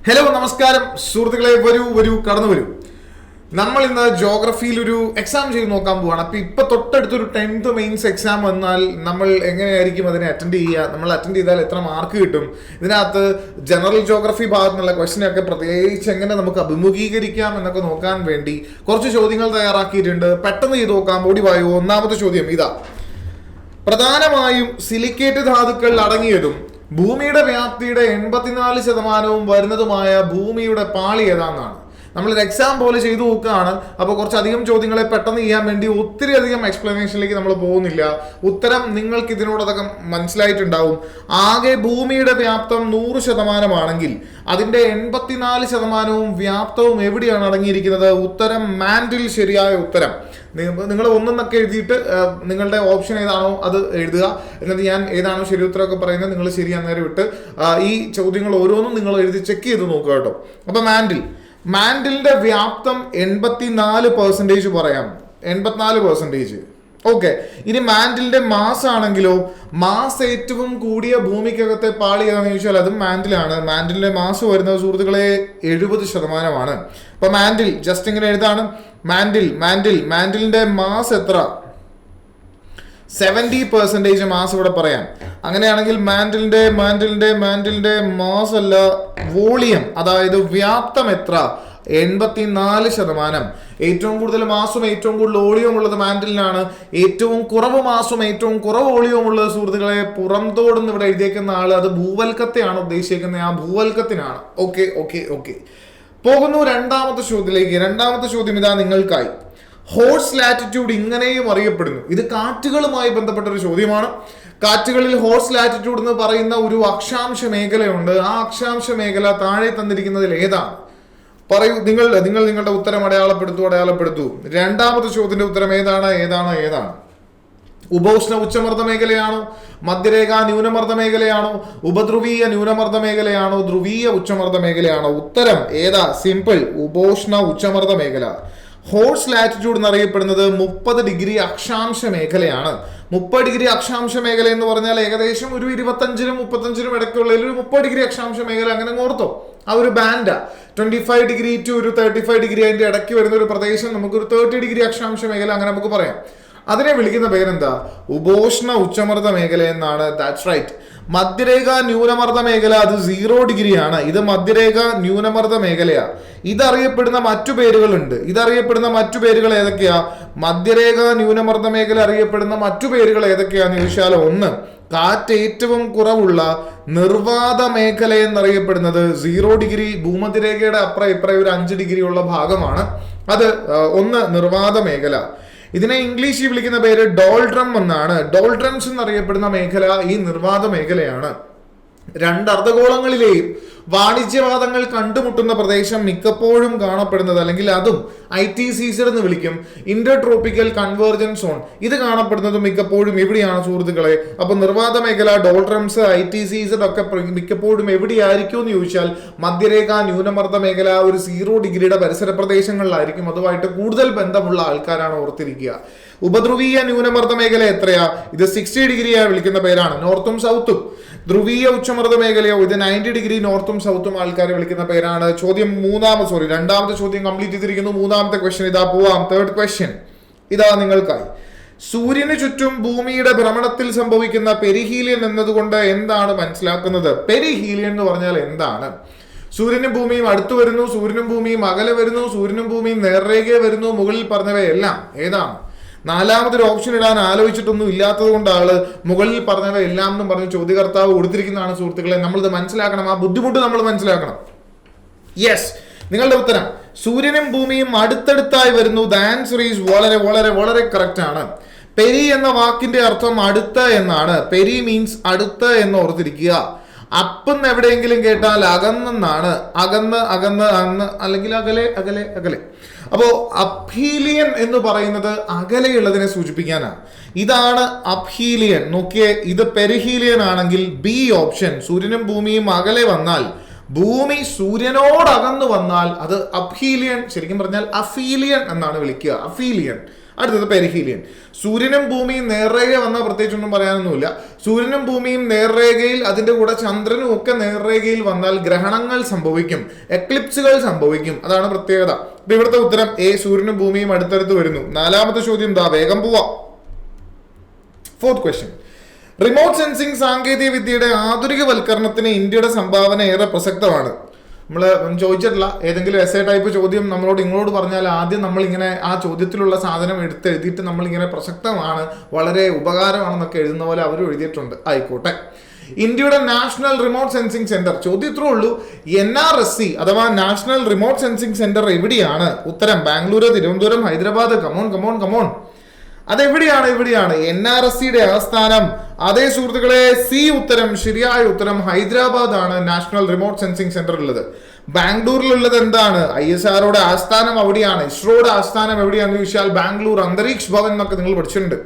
Hello നമസ്കാരം സുഹൃത്തുക്കളെ, വരൂ കടന്നു വരൂ. നമ്മൾ ഇന്ന് ജോഗ്രഫിയിൽ ഒരു എക്സാം ചെയ്ത് നോക്കാൻ പോവാണ്. അപ്പൊ ഇപ്പൊ തൊട്ടടുത്തൊരു 10th മെയിൻസ് എക്സാം വന്നാൽ നമ്മൾ എങ്ങനെയായിരിക്കും അതിനെ അറ്റൻഡ് ചെയ്യുക, നമ്മൾ അറ്റൻഡ് ചെയ്താൽ എത്ര മാർക്ക് കിട്ടും, ഇതിനകത്ത് ജനറൽ ജോഗ്രഫി ഭാഗത്തുനിന്നുള്ള ക്വസ്റ്റ്യനൊക്കെ പ്രത്യേകിച്ച് എങ്ങനെ നമുക്ക് അഭിമുഖീകരിക്കാം എന്നൊക്കെ നോക്കാൻ വേണ്ടി കുറച്ച് ചോദ്യങ്ങൾ തയ്യാറാക്കിയിട്ടുണ്ട്. പെട്ടെന്ന് ചെയ്ത് നോക്കാം. ഓടി വായു. ഒന്നാമത്തെ ചോദ്യം ഇതാ: പ്രധാനമായും സിലിക്കേറ്റ് ധാതുക്കൾ അടങ്ങിയതും ഭൂമിയുടെ വ്യാപ്തിയുടെ 84% വരുന്നതുമായ ഭൂമിയുടെ പാളി ഏതാണെന്നാണ്. നമ്മളൊരു എക്സാം പോലെ ചെയ്തു നോക്കുകയാണ്. അപ്പോൾ കുറച്ചധികം ചോദ്യങ്ങളെ പെട്ടെന്ന് ചെയ്യാൻ വേണ്ടി ഒത്തിരി അധികം എക്സ്പ്ലനേഷനിലേക്ക് നമ്മൾ പോകുന്നില്ല. ഉത്തരം നിങ്ങൾക്ക് ഇതിനോടകം മനസ്സിലായിട്ടുണ്ടാവും. ആകെ ഭൂമിയുടെ വ്യാപ്തം 100% ആണെങ്കിൽ അതിന്റെ 84% വ്യാപ്തവും എവിടെയാണ് അടങ്ങിയിരിക്കുന്നത്? ഉത്തരം മാൻഡിൽ. ശരിയായ ഉത്തരം. നിങ്ങൾ ഒന്നൊക്കെ എഴുതിയിട്ട് നിങ്ങളുടെ ഓപ്ഷൻ ഏതാണോ അത് എഴുതുക. എന്നിട്ട് ഞാൻ ഏതാണോ ശരി ഉത്തരമൊക്കെ പറയുന്നത് നിങ്ങൾ ശരി അന്നേരം വിട്ട് ഈ ചോദ്യങ്ങൾ ഓരോന്നും നിങ്ങൾ എഴുതി ചെക്ക് ചെയ്ത് നോക്കുക കേട്ടോ. അപ്പൊ മാൻഡിലിന്റെ വ്യാപ്തം 84% പറയാം. 84%. ഓക്കെ. ഇനി മാൻഡിലിന്റെ മാസ് ആണെങ്കിലോ, മാസ് ഏറ്റവും കൂടിയ ഭൂമിക്കകത്തെ പാളി ഏതാണെന്ന് ചോദിച്ചാൽ അതും മാൻഡിലാണ്. മാൻഡിലിന്റെ മാസ് വരുന്നത് സുഹൃത്തുക്കളെ 70%. അപ്പൊ മാൻഡിൽ ജസ്റ്റ് ഇങ്ങനെ എഴുതാണ്. മാൻഡിലിന്റെ മാസ് എത്ര? 70% മാസ് ഇവിടെ പറയാം. അങ്ങനെയാണെങ്കിൽ മാൻഡിലിന്റെ മാസ് അല്ല, വോളിയം, അതായത് വ്യാപ്തം എത്ര? 84%. ഏറ്റവും കൂടുതൽ മാസും ഏറ്റവും കൂടുതൽ വോളിയവും ഉള്ളത് മാൻഡിലിനാണ്. ഏറ്റവും കുറവ് മാസും ഏറ്റവും കുറവ് വോളിയവും ഉള്ളത് സുഹൃത്തുക്കളെ പുറംതോടെന്ന് ഇവിടെ എഴുതിയേക്കുന്ന ആള്, അത് ഭൂവൽക്കത്തെയാണ് ഉദ്ദേശിക്കുന്നത്. ആ ഭൂവൽക്കത്തിനാണ്. ഓക്കെ. പോകുന്നു രണ്ടാമത്തെ ചോദ്യത്തിലേക്ക്. രണ്ടാമത്തെ ചോദ്യം ഇതാ നിങ്ങൾക്കായി. ഹോഴ്സ് ലാറ്റിറ്റ്യൂഡ് ഇങ്ങനെയും അറിയപ്പെടുന്നു. ഇത് കാറ്റുകളുമായി ബന്ധപ്പെട്ട ഒരു ചോദ്യമാണ്. കാറ്റുകളിൽ ഹോഴ്സ് ലാറ്റിറ്റ്യൂഡ് എന്ന് പറയുന്ന ഒരു അക്ഷാംശ മേഖലയുണ്ട്. ആ അക്ഷാംശ മേഖല താഴെ തന്നിരിക്കുന്നതിൽ ഏതാണ്? പറയൂ. നിങ്ങൾ നിങ്ങളുടെ ഉത്തരം അടയാളപ്പെടുത്തൂ. രണ്ടാമത്തെ ചോദ്യത്തിന്റെ ഉത്തരം ഏതാണ്? ഉപോഷ്ണ ഉച്ചമർദ്ദ മേഖലയാണോ, മധ്യരേഖ ന്യൂനമർദ്ദ മേഖലയാണോ, ഉപധ്രുവീയ ന്യൂനമർദ്ദ മേഖലയാണോ, ധ്രുവീയ ഉച്ചമർദ്ദ മേഖലയാണോ? ഉത്തരം ഏതാ? സിമ്പിൾ, ഉപോഷ്ണ ഉച്ചമർദ്ദ മേഖല. ഹോഴ്സ് ലാറ്റിറ്റ്യൂഡ് എന്നറിയപ്പെടുന്നത് 30 ഡിഗ്രി അക്ഷാംശ മേഖലയാണ്. 30 ഡിഗ്രി അക്ഷാംശ മേഖല എന്ന് പറഞ്ഞാൽ ഏകദേശം ഒരു 25-നും 35-നും ഇടയ്ക്കുള്ള ഒരു 30 ഡിഗ്രി അക്ഷാംശ മേഖല. അങ്ങനെ ഓർത്തോ, ആ ഒരു ബാൻഡാ. 25 ഡിഗ്രി ടു ഒരു 35 ഡിഗ്രി അതിന്റെ ഇടയ്ക്ക് വരുന്ന ഒരു പ്രദേശം നമുക്കൊരു 30 ഡിഗ്രി അക്ഷാംശ മേഖല അങ്ങനെ നമുക്ക് പറയാം. അതിനെ വിളിക്കുന്ന പേരെന്താ? ഉപോഷ്ണ ഉച്ചമർദ്ദ മേഖല എന്നാണ്. That's right. മധ്യരേഖ ന്യൂനമർദ്ദ മേഖല അത് 0 ഡിഗ്രിയാണ്. ഇത് മധ്യരേഖ ന്യൂനമർദ്ദ മേഖലയാ. ഇതറിയപ്പെടുന്ന മറ്റു പേരുകൾ ഏതൊക്കെയാ? മധ്യരേഖ ന്യൂനമർദ്ദ മേഖല അറിയപ്പെടുന്ന മറ്റു പേരുകൾ ഏതൊക്കെയാന്ന് ചോദിച്ചാൽ, ഒന്ന്, കാറ്റ് ഏറ്റവും കുറവുള്ള നിർവാത മേഖല എന്നറിയപ്പെടുന്നത് 0 ഡിഗ്രി ഭൂമധ്യരേഖയുടെ അപ്പുറം ഇപ്പുറം ഒരു 5 ഡിഗ്രി ഉള്ള ഭാഗമാണ്. അത് ഒന്ന് നിർവാത മേഖല. ഇതിനെ ഇംഗ്ലീഷിൽ വിളിക്കുന്ന പേര് ഡോൾഡ്രം എന്നാണ്. ഡോൾഡ്രംസ് എന്നറിയപ്പെടുന്ന മേഖല ഈ നിർവാത മേഖലയാണ്. രണ്ട് അർദ്ധഗോളങ്ങളിലെയും വാണിജ്യവാദങ്ങൾ കണ്ടുമുട്ടുന്ന പ്രദേശം മിക്കപ്പോഴും കാണപ്പെടുന്നത്, അല്ലെങ്കിൽ അതും ITCZ എന്ന് വിളിക്കും, ഇന്റർ ട്രോപ്പിക്കൽ കൺവേർജൻസ് സോൺ. ഇത് കാണപ്പെടുന്നത് മിക്കപ്പോഴും എവിടെയാണ് സുഹൃത്തുക്കളെ? അപ്പൊ നിർവാത മേഖല, ഡോൾഡ്രംസ്, ITCZ ഒക്കെ മിക്കപ്പോഴും എവിടെയായിരിക്കും എന്ന് ചോദിച്ചാൽ മധ്യരേഖ ന്യൂനമർദ്ദ മേഖല ഒരു 0 ഡിഗ്രിയുടെ പരിസര പ്രദേശങ്ങളിലായിരിക്കും. അതുമായിട്ട് കൂടുതൽ ബന്ധമുള്ള ആൾക്കാരാണ് ഓർത്തിരിക്കുക. ഉപധ്രുവീയ ന്യൂനമർദ്ദ മേഖല എത്രയാ? ഇത് 60 ഡിഗ്രിയായി വിളിക്കുന്ന പേരാണ്, നോർത്തും സൗത്തും. ധ്രുവീയ ഉച്ചമർദ്ദ മേഖലയോ ഇത് 90 ഡിഗ്രി നോർത്തും സൗത്തും ആൾക്കാരെ വിളിക്കുന്ന പേരാണ്. രണ്ടാമത്തെ ചോദ്യം കംപ്ലീറ്റ് ചെയ്തിരിക്കുന്നു. മൂന്നാമത്തെ ക്വസ്റ്റ്യൻ ഇതാ പോവാം. തേർഡ് ക്വസ്റ്റ്യൻ ഇതാ നിങ്ങൾക്കായി. സൂര്യന് ചുറ്റും ഭൂമിയുടെ ഭ്രമണത്തിൽ സംഭവിക്കുന്ന പെരിഹീലിയൻ എന്നതുകൊണ്ട് എന്താണ് മനസ്സിലാക്കുന്നത്? പെരിഹീലിയൻ എന്ന് പറഞ്ഞാൽ എന്താണ്? സൂര്യനും ഭൂമിയും അടുത്തു വരുന്നു, സൂര്യനും ഭൂമിയും അകലെ വരുന്നു, സൂര്യനും ഭൂമിയും നേർരേഖയെ വരുന്നു, മുകളിൽ പറഞ്ഞവയെല്ലാം ഏതാണ്? നാലാമതൊരു ഓപ്ഷൻ ഇടാൻ ആലോചിച്ചിട്ടൊന്നും ഇല്ലാത്തത് കൊണ്ടാണ് മുകളിൽ പറഞ്ഞവ എല്ലാം എന്നും പറഞ്ഞ് ചോദ്യകർത്താവ് കൊടുത്തിരിക്കുന്നതാണ് സുഹൃത്തുക്കളെ. നമ്മളിത് മനസ്സിലാക്കണം. ആ ബുദ്ധിമുട്ട് നമ്മൾ മനസ്സിലാക്കണം. യെസ്, നിങ്ങളുടെ ഉത്തരം സൂര്യനും ഭൂമിയും അടുത്തടുത്തായി വരുന്നു. ദ ആൻസർ ഈസ് വളരെ വളരെ വളരെ കറക്റ്റ് ആണ്. പെരി എന്ന വാക്കിന്റെ അർത്ഥം അടുത്ത എന്നാണ്. പെരി മീൻസ് അടുത്ത് എന്ന് ഓർത്തിരിക്കുക. അപ്പെന്ന് എവിടെയെങ്കിലും കേട്ടാൽ അകന്നെന്നാണ്. അകന്ന് അല്ലെങ്കിൽ അകലെ. അപ്പോ അപ്ഹീലിയൻ എന്ന് പറയുന്നത് അകലെയുള്ളതിനെ സൂചിപ്പിക്കാനാണ്. ഇതാണ് അപ്ഹീലിയൻ. നോക്കിയേ, ഇത് പെരിഹീലിയൻ ആണെങ്കിൽ ബി ഓപ്ഷൻ. സൂര്യനും ഭൂമിയും അകലെ വന്നാൽ, ഭൂമി സൂര്യനോടകന്നു വന്നാൽ അത് അപ്ഹീലിയൻ, ശരിക്കും പറഞ്ഞാൽ അഫീലിയൻ എന്നാണ് വിളിക്കുക. അടുത്തത് പെരിഹീലിയൻ. സൂര്യനും ഭൂമിയും നേർരേഖ വന്നാൽ പ്രത്യേകിച്ചൊന്നും പറയാനൊന്നുമില്ല. സൂര്യനും ഭൂമിയും നേർരേഖയിൽ, അതിന്റെ കൂടെ ചന്ദ്രനും ഒക്കെ നേർരേഖയിൽ വന്നാൽ ഗ്രഹണങ്ങൾ സംഭവിക്കും, എക്ലിപ്സുകൾ സംഭവിക്കും. അതാണ് പ്രത്യേകത. ഇപ്പൊ ഇവിടുത്തെ ഉത്തരം എ, സൂര്യനും ഭൂമിയും അടുത്തടുത്ത് വരുന്നു. നാലാമത്തെ ചോദ്യം ദാ, വേഗം പോവാ. Fourth question. റിമോട്ട് സെൻസിംഗ് സാങ്കേതിക വിദ്യയുടെ ആധുനികവൽക്കരണത്തിന് ഇന്ത്യയുടെ സംഭാവന ഏറെ പ്രസക്തമാണ്. നമ്മൾ ചോദിച്ചിട്ടില്ല, ഏതെങ്കിലും എസ്സേ ടൈപ്പ് ചോദ്യം നമ്മളോട് ഇങ്ങോട്ട് പറഞ്ഞാൽ ആദ്യം നമ്മളിങ്ങനെ ആ ചോദ്യത്തിലുള്ള സാധനം എഴുതിയിട്ട് നമ്മളിങ്ങനെ പ്രസക്തമാണ്, വളരെ ഉപകാരമാണെന്നൊക്കെ എഴുതുന്ന പോലെ അവർ എഴുതിയിട്ടുണ്ട്. ആയിക്കോട്ടെ. ഇന്ത്യയുടെ നാഷണൽ റിമോട്ട് സെൻസിംഗ് സെന്റർ, ചോദ്യം ഇത്രേ ഉള്ളൂ, NRSC അഥവാ നാഷണൽ റിമോട്ട് സെൻസിംഗ് സെന്റർ എവിടെയാണ്? ഉത്തരം ബാംഗ്ലൂര്, തിരുവനന്തപുരം, ഹൈദരാബാദ്. കമോൺ. അതെവിടെയാണ്? NRSCയുടെ ആസ്ഥാനം. അതേ സുഹൃത്തുക്കളെ, സി ഉത്തരം, ശരിയായ ഉത്തരം ഹൈദരാബാദ് ആണ് നാഷണൽ റിമോട്ട് സെൻസിംഗ് സെന്റർ ഉള്ളത്. ബാംഗ്ലൂരിലുള്ളത് എന്താണ്? ISROയുടെ ആസ്ഥാനം അവിടെയാണ്. ഇസ്രോയുടെ ആസ്ഥാനം എവിടെയാണെന്ന് ചോദിച്ചാൽ ബാംഗ്ലൂർ അന്തരീക്ഷ് ഭവൻ എന്നൊക്കെ നിങ്ങൾ പഠിച്ചിട്ടുണ്ട്.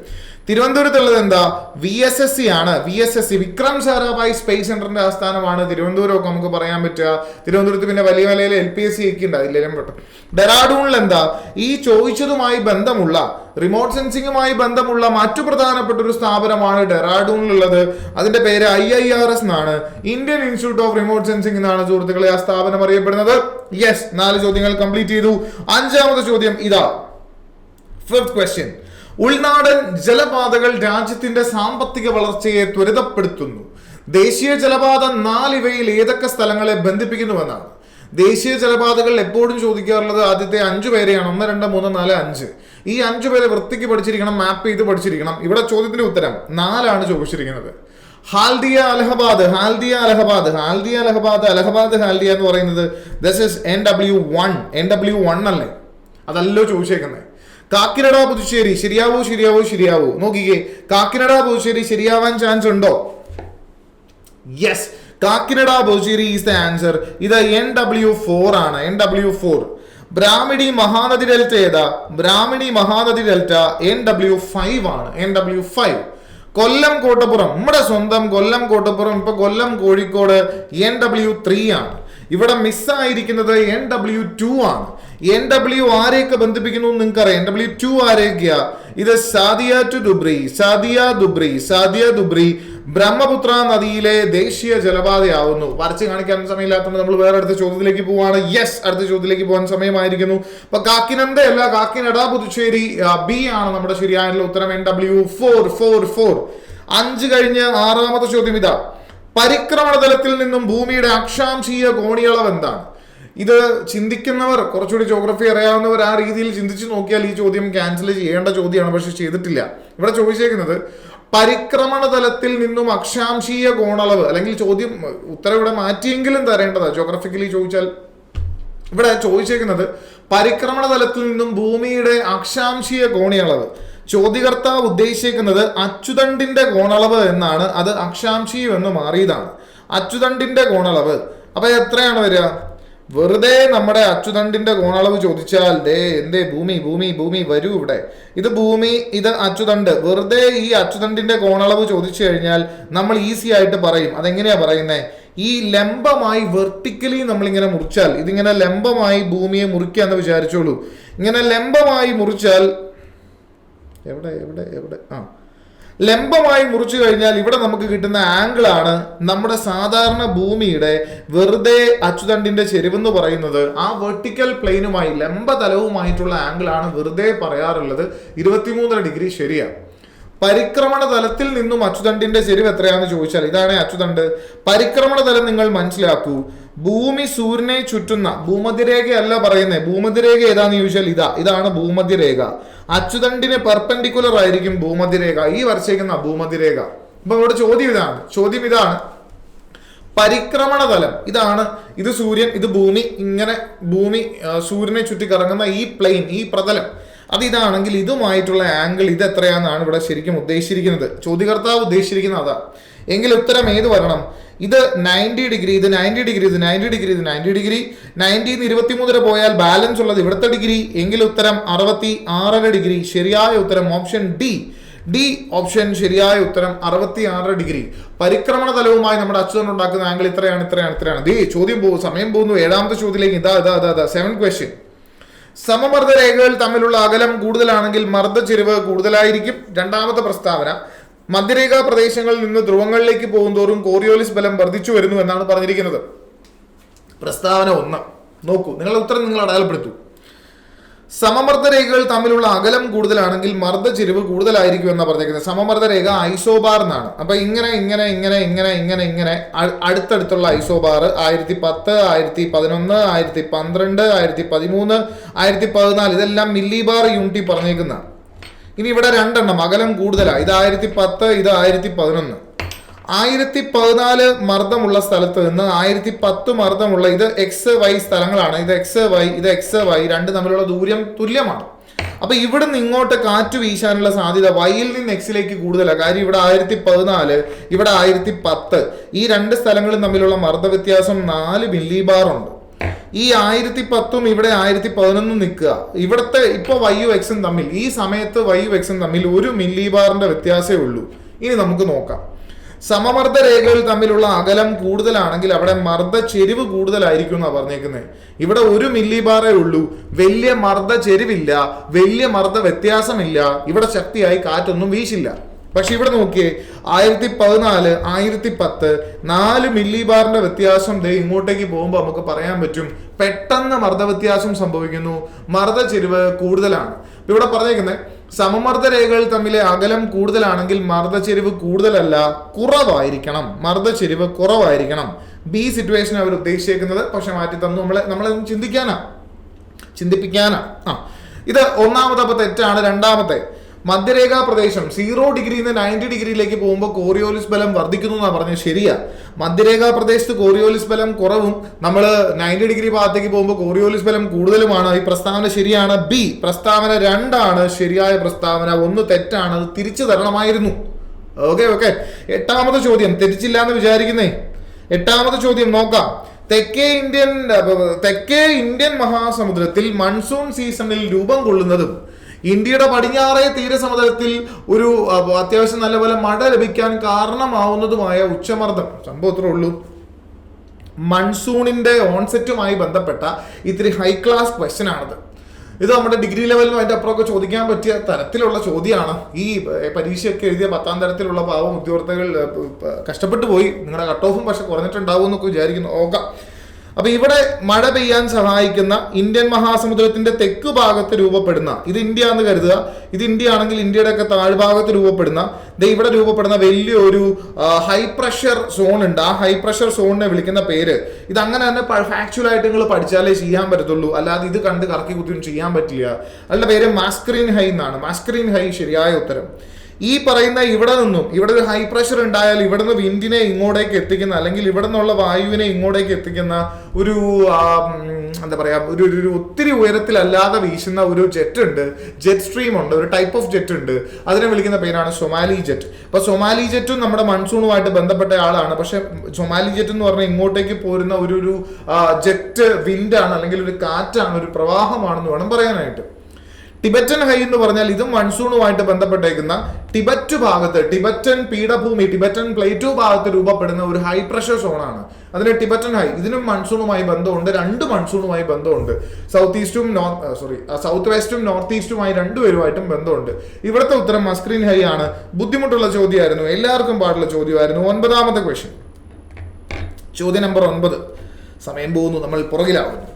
തിരുവനന്തപുരത്തുള്ളത് എന്താ? VSSC ആണ്. VSSC വിക്രം സാരാഭായ് സ്പേസ് സെന്ററിന്റെ ആസ്ഥാനമാണ് തിരുവനന്തപുരം ഒക്കെ നമുക്ക് പറയാൻ പറ്റുക. തിരുവനന്തപുരത്ത് പിന്നെ വലിയ വലിയ LPSC ഒക്കെ ഉണ്ട്, അതിലേലും പെട്ടെന്ന്. ഡെറാഡൂണിൽ എന്താ? ഈ ചോദിച്ചതുമായി ബന്ധമുള്ള, റിമോട്ട് സെൻസിംഗുമായി ബന്ധമുള്ള മറ്റു പ്രധാനപ്പെട്ട ഒരു സ്ഥാപനമാണ് ഡെറാഡൂണിലുള്ളത്. അതിന്റെ പേര് IIRS എന്നാണ്, Indian institute of remote sensing എന്നാണ് സുഹൃത്തുക്കളെ ആ സ്ഥാപനം അറിയപ്പെടുന്നത്. യെസ്, 4 ചോദ്യങ്ങൾ കംപ്ലീറ്റ് ചെയ്തു. 5ാമത്തെ ചോദ്യം ഇതാ, 5th ക്വസ്റ്റ്യൻ. ഉൾനാടൻ ജലപാതകൾ രാജ്യത്തിന്റെ സാമ്പത്തിക വളർച്ചയെ ത്വരിതപ്പെടുത്തുന്നു. ദേശീയ ജലപാത 4 ഇവയിൽ ഏതൊക്കെ സ്ഥലങ്ങളെ ബന്ധിപ്പിക്കുന്നുവെന്നാണ്. ദേശീയ ജലപാതകൾ എപ്പോഴും ചോദിക്കാറുള്ളത് ആദ്യത്തെ 5 പേരെയാണ്. 1, 2, 3, 4, 5. ഈ 5 പേരെ വൃത്തിക്ക് പഠിച്ചിരിക്കണം, മാപ്പ് ചെയ്ത് പഠിച്ചിരിക്കണം. ഇവിടെ ചോദ്യത്തിന്റെ ഉത്തരം 4 ചോദിച്ചിരിക്കുന്നത്. ഹാൽദിയ അലഹബാദ് എന്ന് പറയുന്നത് ദിസ് ഇസ് NW1 അല്ലേ? അതല്ലോ ചോദിച്ചേക്കുന്നത്. കാക്കിനഡ പുതുശ്ശേരി ശരിയാവോ? നോക്കിക്കേ, കാക്കിനഡ പുതുശ്ശേരി ശരിയാവാൻ ചാൻസ് ഉണ്ടോ? Yes, Kakinada Puthussery is the answer. ഇത് NW4 ആണ്. NW4. ബ്രാഹ്മിണി മഹാനദി ഡെൽറ്റ ഏതാ? ബ്രാഹ്മിണി മഹാനദി ഡെൽറ്റ NW5 ആണ്. NW5. കൊല്ലം കോട്ടപ്പുറം, നമ്മുടെ സ്വന്തം കൊല്ലം കോട്ടപ്പുറം, ഇപ്പൊ കൊല്ലം കോഴിക്കോട് NW3 ആണ്. ഇവിടെ മിസ്സായിരിക്കുന്നത് NW2 ആണ്. NW ആരെയൊക്കെ ബന്ധിപ്പിക്കുന്നു നിങ്ങൾക്കറിയാം. NW2 ആരെയൊക്കെയാ? ഇത് സാദിയ ദുബ്രി ബ്രഹ്മപുത്ര നദിയിലെ ദേശീയ ജലപാതയാവുന്നു. വരച്ച് കാണിക്കാൻ സമയമില്ലാത്തതുകൊണ്ട് നമ്മൾ വേറെ അടുത്ത ചോദ്യത്തിലേക്ക് പോവാണ്. യെസ്, അടുത്ത ചോദ്യത്തിലേക്ക് പോകാൻ സമയമായിരിക്കുന്നു. അപ്പൊ കാക്കിനഡ പുതുശ്ശേരി B ആണ് നമ്മുടെ ശരിയായിട്ടുള്ള ഉത്തരം. NW4. 5 കഴിഞ്ഞ് 6ാമത്തെ ചോദ്യം ഇതാ. പരിക്രമണ തലത്തിൽ നിന്നും ഭൂമിയുടെ അക്ഷാംശീയ കോണിയളവ് എന്താണ്? ഇത് ചിന്തിക്കുന്നവർ, കുറച്ചുകൂടി ജോഗ്രഫി അറിയാവുന്നവർ ആ രീതിയിൽ ചിന്തിച്ചു നോക്കിയാൽ ഈ ചോദ്യം ക്യാൻസൽ ചെയ്യേണ്ട ചോദ്യമാണ്, പക്ഷെ ചെയ്തിട്ടില്ല. ഇവിടെ ചോദിച്ചേക്കുന്നത് പരിക്രമണ തലത്തിൽ നിന്നും അക്ഷാംശീയ കോണളവ്, അല്ലെങ്കിൽ ചോദ്യം ഉത്തരം ഇവിടെ മാറ്റിയെങ്കിലും തരേണ്ടതാ. ജോഗ്രഫിക്കലി ചോദിച്ചാൽ ഇവിടെ ചോദിച്ചേക്കുന്നത് പരിക്രമണ തലത്തിൽ നിന്നും ഭൂമിയുടെ അക്ഷാംശീയ കോണിയളവ്. ചോദ്യകർത്താവ് ഉദ്ദേശിക്കുന്നത് അച്ചുതണ്ടിന്റെ കോണളവ് എന്നാണ്. അത് അക്ഷാംശീയം എന്ന് മാറിയതാണ്. അച്ചുതണ്ടിന്റെ കോണളവ്. അപ്പൊ എത്രയാണ് വരിക? വെറുതെ നമ്മുടെ അച്ചുതണ്ടിന്റെ കോണളവ് ചോദിച്ചാൽ എന്തേ ഭൂമി വരൂ ഇവിടെ. ഇത് ഭൂമി, ഇത് അച്ചുതണ്ട്. വെറുതെ ഈ അച്ചുതണ്ടിന്റെ കോണളവ് ചോദിച്ചു കഴിഞ്ഞാൽ നമ്മൾ ഈസി ആയിട്ട് പറയും. അതെങ്ങനെയാ പറയുന്നത്? ഈ ലംബമായി വെർട്ടിക്കലി നമ്മളിങ്ങനെ മുറിച്ചാൽ, ഇതിങ്ങനെ ലംബമായി ഭൂമിയെ മുറിക്കാന്ന് വിചാരിച്ചോളൂ. ഇങ്ങനെ ലംബമായി മുറിച്ചാൽ ലംബമായി മുറിച്ചു കഴിഞ്ഞാൽ ഇവിടെ നമുക്ക് കിട്ടുന്ന ആംഗിൾ ആണ് നമ്മുടെ സാധാരണ ഭൂമിയുടെ വെറുതെ അച്ചുതണ്ടിന്റെ ചെരിവെന്ന് പറയുന്നത്. ആ വെർട്ടിക്കൽ പ്ലെയിനുമായി ലംബതലവുമായിട്ടുള്ള ആംഗിൾ ആണ് വെറുതെ പറയാറുള്ളത്. 23 ഡിഗ്രി ശരിയാണ്. പരിക്രമണ തലത്തിൽ നിന്നും അച്ചുതണ്ടിന്റെ ചെരിവ് എത്രയാണെന്ന് ചോദിച്ചാൽ ഇതാണ് അച്ചുതണ്ട്. പരിക്രമണ തലം നിങ്ങൾ മനസ്സിലാക്കൂ. ഭൂമി സൂര്യനെ ചുറ്റുന്ന ഭൂമധ്യരേഖയല്ല പറയുന്നത്. ഭൂമധ്യരേഖ ഏതാന്ന് ചോദിച്ചാൽ ഇതാണ് ഭൂമധ്യരേഖ. അച്ചുതണ്ടിന് പെർപെൻഡിക്കുലർ ആയിരിക്കും ഭൂമധ്യരേഖ. ഈ വരച്ചേക്കുന്ന ഭൂമധ്യരേഖ. അപ്പൊ ഇവിടെ ചോദ്യം ഇതാണ്. പരിക്രമണ തലം ഇതാണ്. ഇത് സൂര്യൻ, ഇത് ഭൂമി. ഇങ്ങനെ ഭൂമി സൂര്യനെ ചുറ്റി കറങ്ങുന്ന ഈ പ്ലെയിൻ, ഈ പ്രതലം ഇതാണെങ്കിൽ ഇതുമായിട്ടുള്ള ആംഗിൾ ഇത് എത്രയാണെന്നാണ് ഇവിടെ ശരിക്കും ഉദ്ദേശിച്ചിരിക്കുന്നത്. ചോദ്യകർത്താവ് ഉദ്ദേശിച്ചിരിക്കുന്നത് അതാ. എങ്കിൽ ഉത്തരം ഏത് വരണം? ഇത് 90 ഡിഗ്രി, ഇത് 90 ഡിഗ്രി, ഇത് 90 ഡിഗ്രി, ഇത് 90 ഡിഗ്രി. 90 23 വരെ പോയാൽ ബാലൻസ് ഉള്ളത് ഇവിടുത്തെ ഡിഗ്രി. എങ്കിൽ ഉത്തരം 66 ഡിഗ്രി. ശരിയായ ഉത്തരം ഓപ്ഷൻ ഡി ഓപ്ഷൻ ശരിയായ ഉത്തരം 66 ഡിഗ്രി. പരിക്രമണ തലവുമായി നമ്മുടെ അച്ചുതണ്ട് ഉണ്ടാക്കുന്ന ആംഗിൾ ഇത്രയാണ്. ചോദ്യം സമയം പോകുന്നു. 7ാമത്തെ ചോദ്യത്തിലേക്ക്. ഇതാ 7th ക്വസ്റ്റ്യൻ. സമമർദ്ദ രേഖകൾ തമ്മിലുള്ള അകലം കൂടുതലാണെങ്കിൽ മർദ്ദച്ചെരിവ് കൂടുതലായിരിക്കും. രണ്ടാമത്തെ പ്രസ്താവന, മധ്യരേഖാ പ്രദേശങ്ങളിൽ നിന്ന് ധ്രുവങ്ങളിലേക്ക് പോകുന്തോറും കോറിയോലിസ് ബലം വർദ്ധിച്ചു വരുന്നു എന്നാണ് പറഞ്ഞിരിക്കുന്നത്. പ്രസ്താവന 1 നോക്കൂ, നിങ്ങളുടെ ഉത്തരം നിങ്ങൾ അടയാളപ്പെടുത്തൂ. സമമർദ്ദ രേഖകൾ തമ്മിലുള്ള അകലം കൂടുതലാണെങ്കിൽ മർദ്ദച്ചെരിവ് കൂടുതലായിരിക്കും എന്നാണ് പറഞ്ഞിരിക്കുന്നത്. സമമർദ്ദ രേഖ ഐസോബാർ എന്നാണ്. അപ്പൊ ഇങ്ങനെ അടുത്തടുത്തുള്ള ഐസോബാർ 1010, 1011, 1012, 1013, 1014 ഇതെല്ലാം മില്ലിബാർ യൂണിറ്റ് പറഞ്ഞേക്കുന്ന. ഇനി ഇവിടെ രണ്ടെണ്ണം അകലം കൂടുതലാണ്. ഇത് 1010, ഇത് 1011. 1014 മർദ്ദമുള്ള സ്ഥലത്ത് നിന്ന് 1010 മർദ്ദമുള്ള, ഇത് XY സ്ഥലങ്ങളാണ്. ഇത് XY, ഇത് XY, രണ്ട് തമ്മിലുള്ള ദൂരം തുല്യമാണ്. അപ്പൊ ഇവിടെ നിന്ന് ഇങ്ങോട്ട് കാറ്റ് വീശാനുള്ള സാധ്യത Yയിൽ നിന്ന് Xയിലേക്ക് കൂടുതലാണ്. കാര്യം ഇവിടെ 1014, ഇവിടെ 1010. ഈ രണ്ട് സ്ഥലങ്ങളും തമ്മിലുള്ള മർദ്ദ വ്യത്യാസം 4 മില്ലിബാർ ഉണ്ട്. ഈ 1010ഉം ഇവിടെ 1011 നിൽക്കുക. ഇവിടുത്തെ ഇപ്പൊ Yയും Xും തമ്മിൽ, ഈ സമയത്ത് Yയും Xും തമ്മിൽ 1 മില്ലിബാറിന്റെ വ്യത്യാസമേ ഉള്ളൂ. ഇനി നമുക്ക് നോക്കാം. സമമർദ്ദ രേഖകൾ തമ്മിലുള്ള അകലം കൂടുതലാണെങ്കിൽ അവിടെ മർദ്ദ ചെരിവ് കൂടുതലായിരിക്കും എന്നാണ് പറഞ്ഞേക്കുന്നത്. ഇവിടെ 1 മില്ലിബാറേ ഉള്ളൂ. വലിയ മർദ്ദ ചെരിവില്ല, വലിയ മർദ്ദ വ്യത്യാസമില്ല. ഇവിടെ ശക്തിയായി കാറ്റൊന്നും വീശില്ല. പക്ഷെ ഇവിടെ നോക്കിയേ, 1014, 1010, 4 മില്ലിബാറിന്റെ വ്യത്യാസം ഇങ്ങോട്ടേക്ക് പോകുമ്പോൾ നമുക്ക് പറയാൻ പറ്റും പെട്ടെന്ന് മർദ്ദ വ്യത്യാസം സംഭവിക്കുന്നു, മർദ്ദ ചെരിവ് കൂടുതലാണ്. ഇവിടെ പറഞ്ഞേക്കുന്നത് സമമർദ്ദ രേഖകൾ തമ്മിലെ അകലം കൂടുതലാണെങ്കിൽ മർദ്ദച്ചെരിവ് കൂടുതലല്ല, കുറവായിരിക്കണം. മർദ്ദച്ചെരിവ് കുറവായിരിക്കണം. ബി സിറ്റുവേഷൻ അവർ ഉദ്ദേശിക്കുന്നത്. പക്ഷെ മാറ്റി തന്നു, നമ്മളെ ചിന്തിപ്പിക്കാനാ. ഇത് ഒന്നാമത്തെ. അപ്പൊ തെറ്റാണ്. രണ്ടാമത്തെ, മധ്യരേഖാ പ്രദേശം 0 ഡിഗ്രിയിൽ നിന്ന് 90 ഡിഗ്രിയിലേക്ക് പോകുമ്പോൾ കോറിയോലിസ് ബലം വർദ്ധിക്കുന്നു എന്നാണ് പറഞ്ഞത്. ശരിയാ. മധ്യരേഖാ പ്രദേശത്ത് കോറിയോലിസ് ബലം കുറവും, നമ്മൾ 90 ഡിഗ്രി ഭാഗത്തേക്ക് പോകുമ്പോൾ കോറിയോലിസ് ബലം കൂടുതലുമാണ്. ഈ പ്രസ്താവന ശരിയാണ്. ബി പ്രസ്താവന 2 ആണ് ശരിയായ പ്രസ്താവന. 1 തെറ്റാണ്. അത് തിരിച്ചു തരണമായിരുന്നു. ഓക്കെ. എട്ടാമത്തെ ചോദ്യം തെറ്റിച്ചില്ല എന്ന് വിചാരിക്കുന്നേ. എട്ടാമത്തെ ചോദ്യം നോക്കാം. തെക്കേ ഇന്ത്യൻ മഹാസമുദ്രത്തിൽ മൺസൂൺ സീസണിൽ രൂപം കൊള്ളുന്നതും ഇന്ത്യയുടെ പടിഞ്ഞാറേ തീരസമുദ്രത്തിൽ ഒരു അത്യാവശ്യം നല്ലപോലെ മഴ ലഭിക്കാൻ കാരണമാവുന്നതുമായ ഉച്ചമർദ്ദം. സംഭവത്രേ ഉള്ളൂ. മൺസൂണിന്റെ ഓൺസെറ്റുമായി ബന്ധപ്പെട്ട ഇത്തിരി ഹൈ ക്ലാസ് ക്വസ്റ്റ്യൻ ആണിത്. ഇത് നമ്മുടെ ഡിഗ്രി ലെവലിലും അതിന്റെ അപ്പുറമൊക്കെ ചോദിക്കാൻ പറ്റിയ തരത്തിലുള്ള ചോദ്യമാണ്. ഈ പരീക്ഷയൊക്കെ എഴുതിയ 10ാം തരത്തിലുള്ള പാവം ഉദ്യോഗാർത്ഥികൾ കഷ്ടപ്പെട്ടു പോയി. നിങ്ങളുടെ കട്ട് ഓഫും പക്ഷെ കുറഞ്ഞിട്ടുണ്ടാവും എന്നൊക്കെ വിചാരിക്കുന്നു. നോക്കാം. അപ്പൊ ഇവിടെ മഴ പെയ്യാൻ സഹായിക്കുന്ന ഇന്ത്യൻ മഹാസമുദ്രത്തിന്റെ തെക്ക് ഭാഗത്ത് രൂപപ്പെടുന്ന, ഇത് ഇന്ത്യ എന്ന് കരുതുക. ഇത് ഇന്ത്യ ആണെങ്കിൽ ഇന്ത്യയുടെ ഒക്കെ താഴ്ഭാഗത്ത് രൂപപ്പെടുന്ന, ഇവിടെ രൂപപ്പെടുന്ന വലിയൊരു ഹൈ പ്രഷർ സോൺ ഉണ്ട്. ആ ഹൈ പ്രഷർ സോണിനെ വിളിക്കുന്ന പേര്, ഇത് അങ്ങനെ തന്നെ ഫാക്ച്വൽ ആയിട്ട് നിങ്ങൾ പഠിച്ചാലേ ചെയ്യാൻ പറ്റത്തുള്ളൂ. അല്ലാതെ ഇത് കണ്ട് കറക്കി കുത്തിയും ചെയ്യാൻ പറ്റില്ല. അതിന്റെ പേര് മാസ്കറിൻ ഹൈ എന്നാണ്. മാസ്കറിൻ ഹൈ ശരിയായ ഉത്തരം. ഈ പറയുന്ന ഇവിടെ നിന്നും, ഇവിടെ ഒരു ഹൈ പ്രഷർ ഉണ്ടായാൽ ഇവിടെ നിന്ന് വിൻഡിനെ ഇങ്ങോട്ടേക്ക് എത്തിക്കുന്ന, അല്ലെങ്കിൽ ഇവിടെ നിന്നുള്ള വായുവിനെ ഇങ്ങോട്ടേക്ക് എത്തിക്കുന്ന ഒരു എന്താ പറയാ, ഒരു ഒത്തിരി ഉയരത്തിലല്ലാതെ വീശുന്ന ഒരു ജെറ്റ് ഉണ്ട്. ജെറ്റ് സ്ട്രീം ഉണ്ട്. ഒരു ടൈപ്പ് ഓഫ് ജെറ്റ് ഉണ്ട്. അതിനെ വിളിക്കുന്ന പേരാണ് സൊമാലി ജെറ്റ്. അപ്പൊ സൊമാലി ജെറ്റും നമ്മുടെ മൺസൂണുമായിട്ട് ബന്ധപ്പെട്ട ആളാണ്. പക്ഷെ സൊമാലി ജെറ്റ് എന്ന് പറഞ്ഞാൽ ഇങ്ങോട്ടേക്ക് പോരുന്ന ഒരു ജെറ്റ് വിൻഡാണ്, അല്ലെങ്കിൽ ഒരു കാറ്റാണ്, ഒരു പ്രവാഹമാണെന്ന് വേണം പറയാനായിട്ട്. ടിബറ്റൻ ഹൈ എന്ന് പറഞ്ഞാൽ ഇതും മൺസൂണുമായിട്ട് ബന്ധപ്പെട്ടേക്കുന്ന ടിബറ്റ് ഭാഗത്ത്, ടിബറ്റൻ പീഠഭൂമി, ടിബറ്റൻ പ്ലേറ്റു ഭാഗത്ത് രൂപപ്പെടുന്ന ഒരു ഹൈ പ്രഷർ സോണാണ്. അതിന് ടിബറ്റൻ ഹൈ. ഇതിനും മൺസൂണുമായി ബന്ധമുണ്ട്. 2 മൺസൂണുമായി ബന്ധമുണ്ട്. സൗത്ത് വെസ്റ്റും നോർത്ത് ഈസ്റ്റുമായി രണ്ടുപേരുമായിട്ടും ബന്ധമുണ്ട്. ഇവിടുത്തെ ഉത്തരം മസ്കറിൻ ഹൈ ആണ്. ബുദ്ധിമുട്ടുള്ള ചോദ്യമായിരുന്നു, എല്ലാവർക്കും പാടുള്ള ചോദ്യമായിരുന്നു. 9ാമത്തെ ക്വസ്റ്റ്യൻ, ചോദ്യം നമ്പർ 9. സമയം പോകുന്നു, നമ്മൾ പുറകിലാവുന്നു.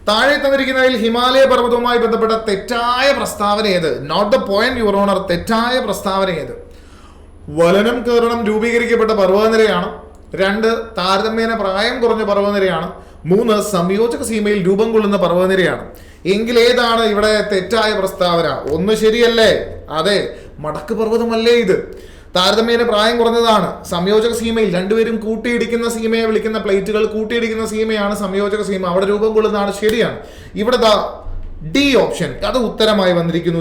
താഴെ തന്നിരിക്കുന്നതിൽ ഹിമാലയ പർവ്വതവുമായി ബന്ധപ്പെട്ട തെറ്റായ പ്രസ്താവന ഏത്? Note the point your honour. തെറ്റായ പ്രസ്താവന ഏത്? വലനം കാരണം രൂപീകരിക്കപ്പെട്ട പർവ്വതനിരയാണ്. 2 താരതമ്യേന പ്രായം കുറഞ്ഞ പർവ്വതനിരയാണ്. 3 സംയോജക സീമയിൽ രൂപം കൊള്ളുന്ന പർവ്വതനിരയാണ്. എങ്കിൽ ഏതാണ് ഇവിടെ തെറ്റായ പ്രസ്താവന? 1 ശരിയല്ലേ? അതെ, മടക്ക് പർവ്വതമല്ലേ ഇത്? താരതമ്യേന പ്രായം കുറഞ്ഞതാണ്. സംയോജക സീമയിൽ രണ്ടുപേരും കൂട്ടിയിടിക്കുന്ന സീമയെ വിളിക്കുന്ന പ്ലേറ്റുകൾ കൂട്ടിയിടിക്കുന്ന സീമയാണ് സംയോജക സീമ. അവിടെ രൂപം കൊള്ളുന്നതാണ്. ശരിയാണ്. ഇവിടെ ഡി ഓപ്ഷൻ അത് ഉത്തരമായി വന്നിരിക്കുന്നു.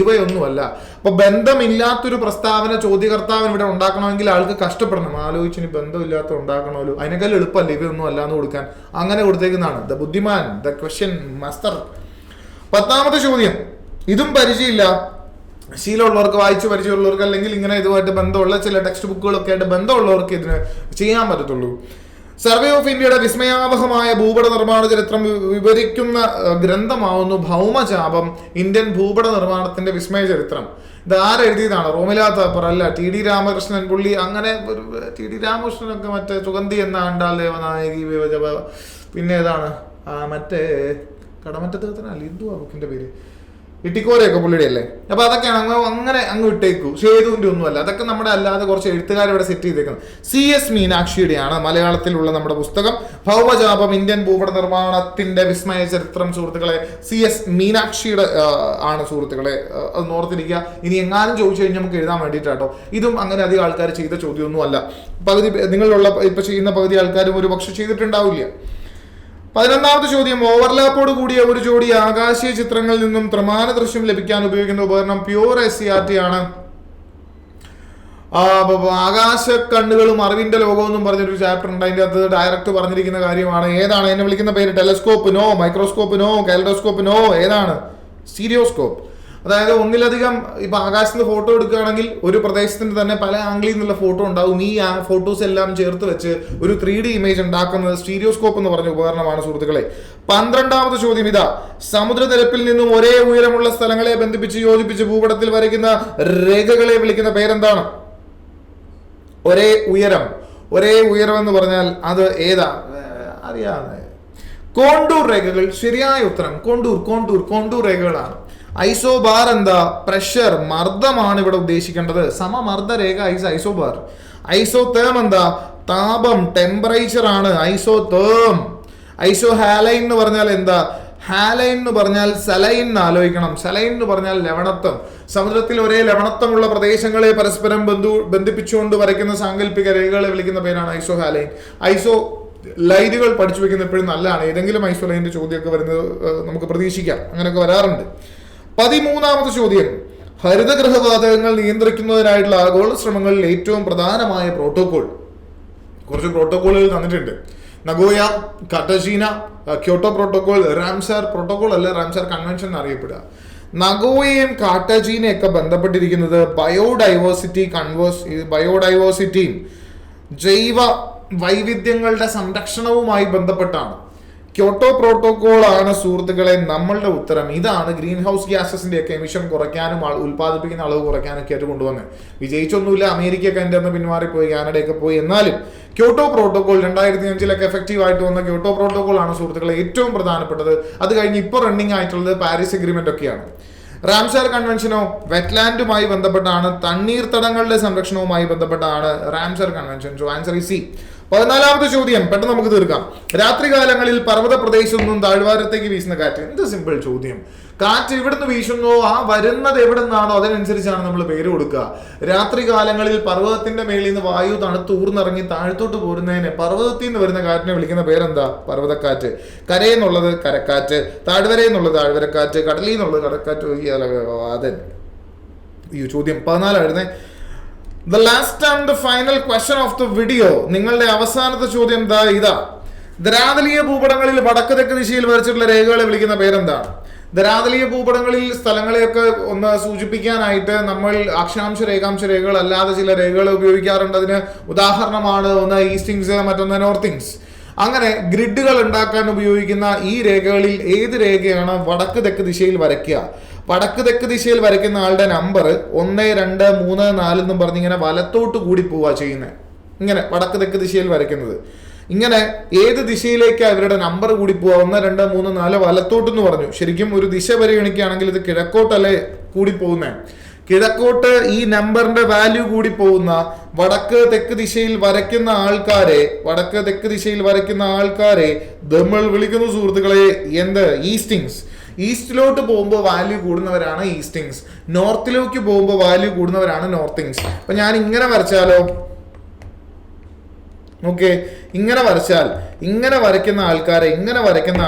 ഇവയൊന്നുമല്ല. അപ്പൊ ബന്ധമില്ലാത്തൊരു പ്രസ്താവന ചോദ്യകർത്താവിന് ഇവിടെ ഉണ്ടാക്കണമെങ്കിൽ ആൾക്ക് കഷ്ടപ്പെടണം. ആലോചിച്ചിന് ബന്ധമില്ലാത്ത ഉണ്ടാക്കണമല്ലോ. അതിനേക്കാൾ എളുപ്പമല്ല ഇവയൊന്നും അല്ലാന്ന് കൊടുക്കാൻ. അങ്ങനെ കൊടുത്തേക്കുന്നതാണ്. ദ ബുദ്ധിമാൻ, ദ ക്വസ്റ്റ്യൻ മാസ്റ്റർ. 10ാമത്തെ ചോദ്യം, ഇതും പരിചയമില്ല, ശീലമുള്ളവർക്ക്, വായിച്ചു പരിചയമുള്ളവർക്ക്, അല്ലെങ്കിൽ ഇങ്ങനെ ഇതുമായിട്ട് ബന്ധമുള്ള ചില ടെക്സ്റ്റ് ബുക്കുകളൊക്കെ ആയിട്ട് ബന്ധമുള്ളവർക്ക് ഇതിന് ചെയ്യാൻ പറ്റത്തുള്ളൂ. സർവേ ഓഫ് ഇന്ത്യയുടെ വിസ്മയാവഹമായ ഭൂപട നിർമ്മാണ ചരിത്രം വിവരിക്കുന്ന ഗ്രന്ഥമാവുന്നു ഭൗമചാപം, ഇന്ത്യൻ ഭൂപട നിർമ്മാണത്തിന്റെ വിസ്മയ ചരിത്രം. ഇത് ആരെഴുതിയതാണ്? റോമില താപ്പർ അല്ല, ടി.ഡി. രാമകൃഷ്ണൻ. പുള്ളി അങ്ങനെ ടി.ഡി. രാമകൃഷ്ണനൊക്കെ മറ്റേ സുഗന്ധി എന്ന ആണ്ടാൾ ദേവനായകി, പിന്നെ ഏതാണ് മറ്റേ കടമറ്റത്തല്ല, എന്തുവാ ബുക്കിന്റെ പേര്, ഇട്ടിക്കോരയൊക്കെ പുള്ളിയുടെ അല്ലേ. അപ്പൊ അതൊക്കെയാണ് അങ്ങ് വിട്ടേക്കു. സേതുവിന്റെ ഒന്നുമല്ല, അതൊക്കെ നമ്മുടെ അല്ലാതെ കുറച്ച് എഴുത്തുകാർ ഇവിടെ സെറ്റ് ചെയ്തേക്കുന്നത്. C.S. മീനാക്ഷിയുടെയാണ് മലയാളത്തിലുള്ള നമ്മുടെ പുസ്തകം ഭൗമചാപം, ഇന്ത്യൻ ഭൂപട നിർമ്മാണത്തിന്റെ വിസ്മയ ചരിത്രം. സുഹൃത്തുക്കളെ, C.S. മീനാക്ഷിയുടെ ആണ് സുഹൃത്തുക്കളെ, അത് ഓർത്തിരിക്കുക. ഇനി എങ്ങാനും ചോദിച്ചു കഴിഞ്ഞാൽ നമുക്ക് എഴുതാൻ വേണ്ടിയിട്ടാട്ടോ. ഇതും അങ്ങനെ അധികം ആൾക്കാർ ചെയ്ത ചോദ്യമൊന്നും അല്ല. പകുതി നിങ്ങളുള്ള ഇപ്പൊ ചെയ്യുന്ന പകുതി ആൾക്കാരും ഒരു പക്ഷെ ചെയ്തിട്ടുണ്ടാവില്ല. 11ാമത്തെ ചോദ്യം, ഓവർലാപ്പോട് കൂടിയ ഒരു ജോഡി ആകാശീയ ചിത്രങ്ങളിൽ നിന്നും ത്രിമാന ദൃശ്യം ലഭിക്കാൻ ഉപയോഗിക്കുന്ന ഉപകരണം പ്യൂർ SCRT ആണ്. ആകാശ കണ്ണുകളും അറിവിന്റെ ലോകവും എന്നും പറഞ്ഞൊരു ചാപ്റ്റർ ഉണ്ട്. അതിന്റെ അകത്ത് ഡയറക്റ്റ് പറഞ്ഞിരിക്കുന്ന കാര്യമാണ്. ഏതാണ് അതിനെ വിളിക്കുന്ന പേര്? Telescope no, microscope no, kaleidoscope no, ഏതാണ്? സ്റ്റീരിയോസ്കോപ്പ്. അതായത് ഒന്നിലധികം ഇപ്പൊ ആകാശത്ത് ഫോട്ടോ എടുക്കുകയാണെങ്കിൽ ഒരു പ്രദേശത്തിന്റെ തന്നെ പല ആംഗിളിൽ നിന്നുള്ള ഫോട്ടോ ഉണ്ടാവും. ഈ ഫോട്ടോസ് എല്ലാം ചേർത്ത് വെച്ച് ഒരു 3D ഇമേജ് ഉണ്ടാക്കുന്നത് സ്റ്റീരിയോസ്കോപ്പ് എന്ന് പറഞ്ഞ ഉപകരണമാണ് സുഹൃത്തുക്കളെ. 12ാമത്തെ ചോദ്യം ഇതാ, സമുദ്രനിരപ്പിൽ നിന്നും ഒരേ ഉയരമുള്ള സ്ഥലങ്ങളെ ബന്ധിപ്പിച്ച് യോജിപ്പിച്ച് ഭൂപടത്തിൽ വരയ്ക്കുന്ന രേഖകളെ വിളിക്കുന്ന പേരെന്താണ്? ഒരേ ഉയരം എന്ന് പറഞ്ഞാൽ അത് ഏതാ? അറിയാതെ കോണ്ടൂർ രേഖകൾ. ശരിയായ ഉത്തരം കോണ്ടൂർ രേഖകളാണ്. ഐസോബാർ എന്താ? പ്രഷർ, മർദ്ദമാണ് ഇവിടെ ഉദ്ദേശിക്കേണ്ടത്. സമമർദ്ദ രേഖ ഐസോബാർ. ഐസോതേം എന്താ? താപം, ടെമ്പറേച്ചർ ആണ് ഐസോതേം. ഐസോഹാലൈൻ എന്ന് പറഞ്ഞാൽ എന്താ? ഹാലൈൻ എന്ന് പറഞ്ഞാൽ സലൈൻ ആലോചിക്കണം. സലൈൻ എന്ന് പറഞ്ഞാൽ ലവണത്വം. സമുദ്രത്തിൽ ഒരേ ലവണത്വമുള്ള പ്രദേശങ്ങളെ പരസ്പരം ബന്ധിപ്പിച്ചുകൊണ്ട് വരയ്ക്കുന്ന സാങ്കല്പിക രേഖകളെ വിളിക്കുന്ന പേരാണ് ഐസോഹാലൈൻ. ഐസോ ലൈനുകൾ പഠിച്ചു വെക്കുന്ന എപ്പോഴും നല്ലതാണ്. ഏതെങ്കിലും ഐസോലൈൻ്റെ ചോദ്യമൊക്കെ വരുന്നത് നമുക്ക് പ്രതീക്ഷിക്കാം, അങ്ങനെയൊക്കെ വരാറുണ്ട്. 13ാമത്തെ ചോദ്യം, ഹരിതഗൃഹവാതകങ്ങൾ നിയന്ത്രിക്കുന്നതിനായിട്ടുള്ള ആഗോള ശ്രമങ്ങളിൽ ഏറ്റവും പ്രധാനമായ പ്രോട്ടോകോൾ. കുറച്ച് പ്രോട്ടോകോളുകൾ തന്നിട്ടുണ്ട്. Nagoya, Cartagena, Kyoto protocol, Ramsar protocol അല്ല, റാംസാർ കൺവെൻഷൻ എന്നറിയപ്പെടുക. നഗോയയും കാർട്ടജീനയൊക്കെ ബന്ധപ്പെട്ടിരിക്കുന്നത് ബയോഡൈവേഴ്സിറ്റിയും ജൈവ വൈവിധ്യങ്ങളുടെ സംരക്ഷണവുമായി ബന്ധപ്പെട്ടാണ്. ക്യോട്ടോ പ്രോട്ടോകോൾ ആണ് സുഹൃത്തുക്കളെ നമ്മളുടെ ഉത്തരം. ഇതാണ് ഗ്രീൻ ഹൗസ് ഗ്യാസസിന്റെ ഒക്കെ എമിഷൻ കുറയ്ക്കാനും ഉൽപ്പാദിപ്പിക്കുന്ന അളവ് കുറയ്ക്കാനൊക്കെ ആയിട്ട് കൊണ്ടുവന്നത്. വിജയിച്ചൊന്നുമില്ല. അമേരിക്കയൊക്കെ അതിൻ്റെ അന്ന് പിന്മാറിപ്പോയി, കാനഡയൊക്കെ പോയി. എന്നാലും ക്യോട്ടോ പ്രോട്ടോകോൾ 2005 എഫക്റ്റീവ് ആയിട്ട് വന്ന ക്യോട്ടോ പ്രോട്ടോകോൾ ആണ് സുഹൃത്തുക്കളെ ഏറ്റവും പ്രധാനപ്പെട്ടത്. അത് കഴിഞ്ഞ് ഇപ്പോൾ റണ്ണിങ് ആയിട്ടുള്ളത് പാരീസ് എഗ്രിമെന്റ് ഒക്കെയാണ്. റാംസാർ കൺവെൻഷനോ വെറ്റ്ലാൻഡുമായി ബന്ധപ്പെട്ടാണ്, തണ്ണീർത്തടങ്ങളുടെ സംരക്ഷണവുമായി ബന്ധപ്പെട്ടാണ് Ramsar convention. So answer is C. 14ാമത്തെ ചോദ്യം പെട്ടെന്ന് നമുക്ക് തീർക്കാം. രാത്രികാലങ്ങളിൽ പർവ്വത പ്രദേശത്തു നിന്നും താഴ്വാരത്തേക്ക് വീശുന്ന കാറ്റ്. എന്ത് സിമ്പിൾ ചോദ്യം. കാറ്റ് എവിടുന്ന് വീശുന്നോ ആ വരുന്നത് എവിടെ നിന്നാണോ അതിനനുസരിച്ചാണ് നമ്മൾ പേര് കൊടുക്കുക. രാത്രികാലങ്ങളിൽ പർവ്വതത്തിന്റെ മേളിൽ നിന്ന് വായു തണുത്തൂർന്നിറങ്ങി താഴ്ത്തോട്ട് പോരുന്നതിന് പർവ്വതത്തിൽ നിന്ന് വരുന്ന കാറ്റിനെ വിളിക്കുന്ന പേരെന്താ? പർവ്വതക്കാറ്റ്. കരയെന്നുള്ളത് കരക്കാറ്റ്, താഴ്വരയെന്നുള്ളത് താഴ്വരക്കാറ്റ്, കടലിൽ നിന്നുള്ളത് കടക്കാറ്റ്. അതെ ഈ ചോദ്യം 14 The last and the final question of the video. നിങ്ങളുടെ അവസാനത്തെ ചോദ്യം ഇതാ. ധരാതലീയ ഭൂപടങ്ങളിൽ വടക്ക് തെക്ക് ദിശയിൽ വരച്ചിട്ടുള്ള രേഖകളെ വിളിക്കുന്ന പേരെന്താണ്? ധരാതലീയ ഭൂപടങ്ങളിൽ സ്ഥലങ്ങളെയൊക്കെ ഒന്ന് സൂചിപ്പിക്കാനായിട്ട് നമ്മൾ അക്ഷാംശ രേഖാംശ രേഖകൾ അല്ലാതെ ചില രേഖകൾ ഉപയോഗിക്കാറുണ്ട്. അതിന് ഉദാഹരണമാണ് ഒന്ന് ഈസ്റ്റിങ്സ്, മറ്റൊന്ന് നോർത്തിങ്സ്. അങ്ങനെ ഗ്രിഡുകൾ ഉണ്ടാക്കാൻ ഉപയോഗിക്കുന്ന ഈ രേഖകളിൽ ഏത് രേഖയാണ് വടക്ക് തെക്ക് ദിശയിൽ വരയ്ക്കുക? വടക്ക് തെക്ക് ദിശയിൽ വരയ്ക്കുന്ന ആളുടെ നമ്പർ 1, 2, 3, 4 എന്നും പറഞ്ഞിങ്ങനെ വലത്തോട്ട് കൂടി പോവുക ചെയ്യുന്നത്. ഇങ്ങനെ വടക്ക് തെക്ക് ദിശയിൽ വരയ്ക്കുന്നത് ഇങ്ങനെ ഏത് ദിശയിലേക്കാണ് ഇവരുടെ നമ്പർ കൂടി പോവുക? 1, 2, 3, 4 വലത്തോട്ടെന്ന് പറഞ്ഞു. ശരിക്കും ഒരു ദിശ പരിഗണിക്കുകയാണെങ്കിൽ ഇത് കിഴക്കോട്ടല്ലേ കൂടി പോകുന്നത്. കിഴക്കോട്ട് ഈ നമ്പറിന്റെ വാല്യൂ കൂടി പോകുന്ന വടക്ക് തെക്ക് ദിശയിൽ വരയ്ക്കുന്ന ആൾക്കാരെ നമ്മൾ വിളിക്കുന്ന സുഹൃത്തുക്കളെ എന്ത്? ഈസ്റ്റിങ്സ്. ഈസ്റ്റിലോട്ട് പോകുമ്പോൾ വാല്യൂ കൂടുന്നവരാണ് ഈസ്റ്റിങ്സ്. നോർത്തിലേക്ക് പോകുമ്പോൾ വാല്യൂ കൂടുന്നവരാണ് നോർത്തിങ്സ്. അപ്പൊ ഞാൻ ഇങ്ങനെ വരച്ചാലോ? ഓക്കെ, ഇങ്ങനെ വരയ്ക്കുന്ന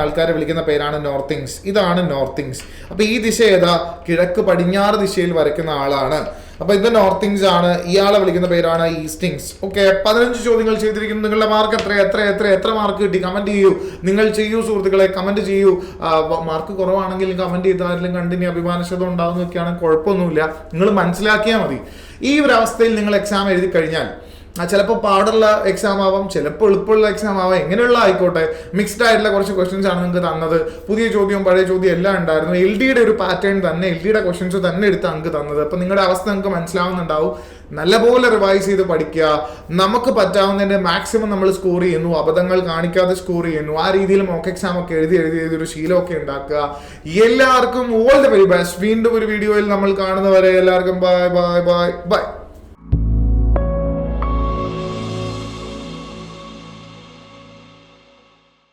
ആൾക്കാരെ വിളിക്കുന്ന പേരാണ് നോർത്തിങ്സ്. ഇതാണ് നോർത്തിങ്സ്. അപ്പൊ ഈ ദിശ ഏതാ? കിഴക്ക് പടിഞ്ഞാറ് ദിശയിൽ വരയ്ക്കുന്ന ആളാണ്. അപ്പൊ ഇത് നോർത്തിങ്സ് ആണ്. ഇയാളെ വിളിക്കുന്ന പേരാണ് ഈസ്റ്റിങ്സ്. ഓക്കെ, 15 ചോദ്യങ്ങൾ ചെയ്തിരിക്കുന്നു. നിങ്ങളുടെ മാർക്ക് എത്ര മാർക്ക് കിട്ടി? കമന്റ് ചെയ്യൂ. നിങ്ങൾ ചെയ്യൂ സുഹൃത്തുക്കളെ, കമന്റ് ചെയ്യൂ. മാർക്ക് കുറവാണെങ്കിൽ കമന്റ് ചെയ്താലും കണ്ടിന്യൂ അഭിമാനശത ഉണ്ടാകുന്നതൊക്കെയാണ്, കുഴപ്പമൊന്നുമില്ല. നിങ്ങൾ മനസ്സിലാക്കിയാൽ മതി. ഈ ഒരു അവസ്ഥയിൽ നിങ്ങൾ എക്സാം എഴുതി കഴിഞ്ഞാൽ ചിലപ്പോൾ പാടുള്ള എക്സാം ആവാം, ചിലപ്പോൾ എളുപ്പമുള്ള എക്സാം ആവാം, എങ്ങനെയുള്ള ആയിക്കോട്ടെ. മിക്സ്ഡ് ആയിട്ടുള്ള കുറച്ച് ക്വസ്റ്റ്യൻസ് ആണ് നിങ്ങൾക്ക് തന്നത്. പുതിയ ചോദ്യവും പഴയ ചോദ്യം എല്ലാം ഉണ്ടായിരുന്നു. LD-യുടെ ഒരു പാറ്റേൺ തന്നെ, LD-യുടെ ക്വസ്റ്റ്യൻസ് തന്നെ എടുത്താണ് നിങ്ങൾക്ക് തന്നത്. അപ്പം നിങ്ങളുടെ അവസ്ഥ നിങ്ങൾക്ക് മനസ്സിലാവുന്നുണ്ടാവും. നല്ലപോലെ റിവൈസ് ചെയ്ത് പഠിക്കുക. നമുക്ക് പറ്റാവുന്നതിന്റെ മാക്സിമം നമ്മൾ സ്കോർ ചെയ്യുന്നു, അബദ്ധങ്ങൾ കാണിക്കാതെ സ്കോർ ചെയ്യുന്നു. ആ രീതിയിൽ മോക്ക് എക്സാം ഒക്കെ എഴുതി ഒരു ശീലമൊക്കെ ഉണ്ടാക്കുക. എല്ലാവർക്കും ഓൾ ദ വെരി ബെസ്റ്റ്. വീണ്ടും ഒരു വീഡിയോയിൽ നമ്മൾ കാണുന്നവരെ എല്ലാവർക്കും ബൈ ബൈ ബൈ ബൈ.